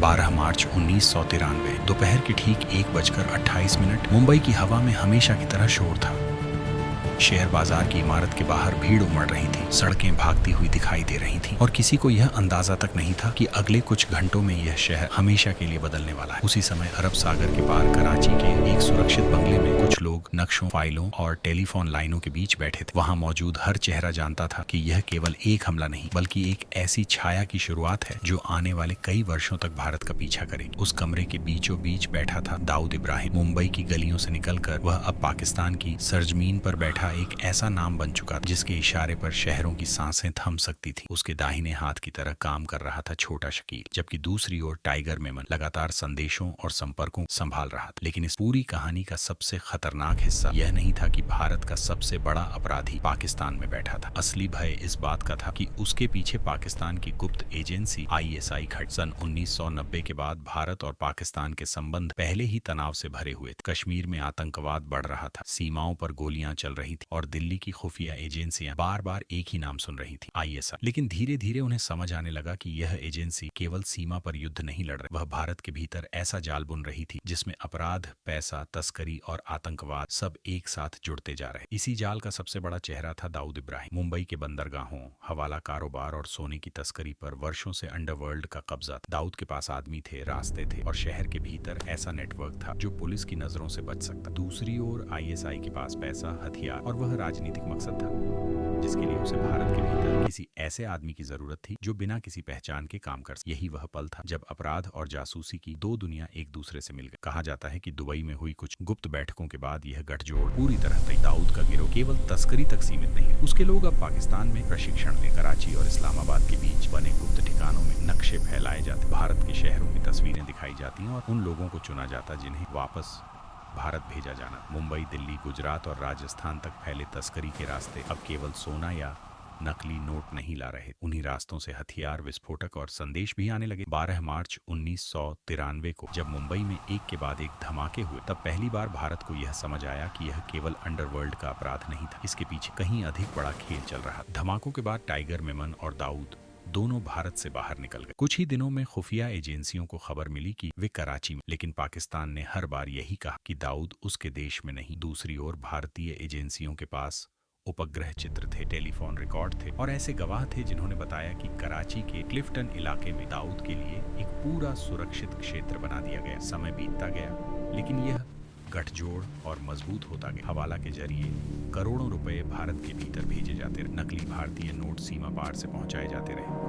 12 मार्च 1993 दोपहर के ठीक 1:28 मुंबई की हवा में हमेशा की तरह शोर था। शेयर बाजार की इमारत के बाहर भीड़ उमड़ रही थी, सड़कें भागती हुई दिखाई दे रही थीं और किसी को यह अंदाजा तक नहीं था कि अगले कुछ घंटों में यह शहर हमेशा के लिए बदलने वाला है। उसी समय अरब सागर के पार कराची के एक सुरक्षित बंगले में कुछ लोग नक्शों, फाइलों और टेलीफोन लाइनों के बीच बैठे थे। वहां मौजूद हर चेहरा जानता था कि यह केवल एक हमला नहीं बल्कि एक ऐसी छाया की शुरुआत है जो आने वाले कई वर्षों तक भारत का पीछा करेगी। उस कमरे के बीचों बीच बैठा था दाऊद इब्राहिम। मुंबई की गलियों से निकलकर वह अब पाकिस्तान की सरजमीन पर बैठा एक ऐसा नाम बन चुका था जिसके इशारे पर शहरों की सांसें थम सकती थी। उसके दाहिने हाथ की तरह काम कर रहा था छोटा शकील, जबकि दूसरी ओर टाइगर मेमन लगातार संदेशों और संपर्कों संभाल रहा था। लेकिन इस पूरी कहानी का सबसे खतरनाक हिस्सा यह नहीं था कि भारत का सबसे बड़ा अपराधी पाकिस्तान में बैठा था। असली भय इस बात का था कि उसके पीछे पाकिस्तान की गुप्त एजेंसी ISI खड़ी। सन 1990 के बाद भारत और पाकिस्तान के संबंध पहले ही तनाव से भरे हुए थे। कश्मीर में आतंकवाद बढ़ रहा था, सीमाओं पर गोलियां चल रही थी और दिल्ली की खुफिया एजेंसियां बार बार एक ही नाम सुन रही थी, ISI। लेकिन धीरे धीरे उन्हें समझ आने लगा कि यह एजेंसी केवल सीमा पर युद्ध नहीं लड़ रही, वह भारत के भीतर ऐसा जाल बुन रही थी जिसमें अपराध, पैसा, तस्करी और आतंकवाद सब एक साथ जुड़ते जा रहे। इसी जाल का सबसे बड़ा चेहरा था दाऊद इब्राहिम। मुंबई के बंदरगाहों, हवाला कारोबार और सोने की तस्करी पर वर्षों से अंडरवर्ल्ड का कब्जा था। दाऊद के पास आदमी थे, रास्ते थे और शहर के भीतर ऐसा नेटवर्क था जो पुलिस की नजरों से बच सकता। दूसरी ओर ISI के पास पैसा, हथियार और वह राजनीतिक मकसद था जिसके लिए उसे भारत के भीतर किसी ऐसे आदमी की जरूरत थी जो बिना किसी पहचान के काम कर सके। यही वह पल था जब अपराध और जासूसी की दो दुनिया एक दूसरे से मिल गई। कहा जाता है कि दुबई में हुई कुछ गुप्त बैठकों के बाद यह गठजोड़ पूरी तरह तय। दाऊद का गिरोह केवल तस्करी तक सीमित नहीं, उसके लोग अब पाकिस्तान में प्रशिक्षण ले। कराची और इस्लामाबाद के बीच बने गुप्त ठिकानों में नक्शे फैलाए जाते, भारत के शहरों की तस्वीरें दिखाई जाती और उन लोगों को चुना जाता जिन्हें वापस भारत भेजा जाना। मुंबई, दिल्ली, गुजरात और राजस्थान तक फैले तस्करी के रास्ते अब केवल सोना या नकली नोट नहीं ला रहे, उन्हीं रास्तों से हथियार, विस्फोटक और संदेश भी आने लगे। 12 मार्च 1993 को जब मुंबई में एक के बाद एक धमाके हुए, तब पहली बार भारत को यह समझ आया कि यह केवल अंडरवर्ल्ड का अपराध नहीं था, इसके पीछे कहीं अधिक बड़ा खेल चल रहा था। धमाकों के बाद टाइगर मेमन और दाऊद दोनों भारत से बाहर निकल गए। कुछ ही दिनों में खुफिया एजेंसियों को खबर मिली कि वे कराची में, लेकिन पाकिस्तान ने हर बार यही कहा कि दाऊद उसके देश में नहीं। दूसरी ओर भारतीय एजेंसियों के पास उपग्रह चित्र थे, टेलीफोन रिकॉर्ड थे और ऐसे गवाह थे जिन्होंने बताया कि कराची के क्लिफ्टन इलाके में दाऊद के लिए एक पूरा सुरक्षित क्षेत्र बना दिया गया। समय बीतता गया लेकिन यह गठजोड़ और मजबूत होता गया। हवाला के जरिए करोड़ों रुपए भारत के भीतर भेजे जाते रहे, नकली भारतीय नोट सीमा पार से पहुंचाए जाते रहे।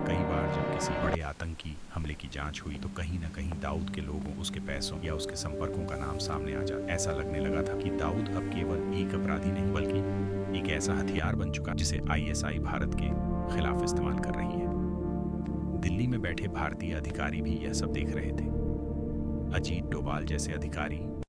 कई बार जब किसी बड़े आतंकी हमले की जांच हुई तो कहीं न कहीं दाऊद के लोगों, उसके पैसों या उसके संपर्कों का नाम सामने आ जाता। ऐसा लगने लगा था कि दाऊद अब केवल एक अपराधी नहीं बल्कि एक ऐसा हथियार बन चुका जिसे ISI भारत के खिलाफ इस्तेमाल कर रही है। दिल्ली में बैठे भारतीय अधिकारी भी यह सब देख रहे थे। अजीत डोभाल जैसे अधिकारी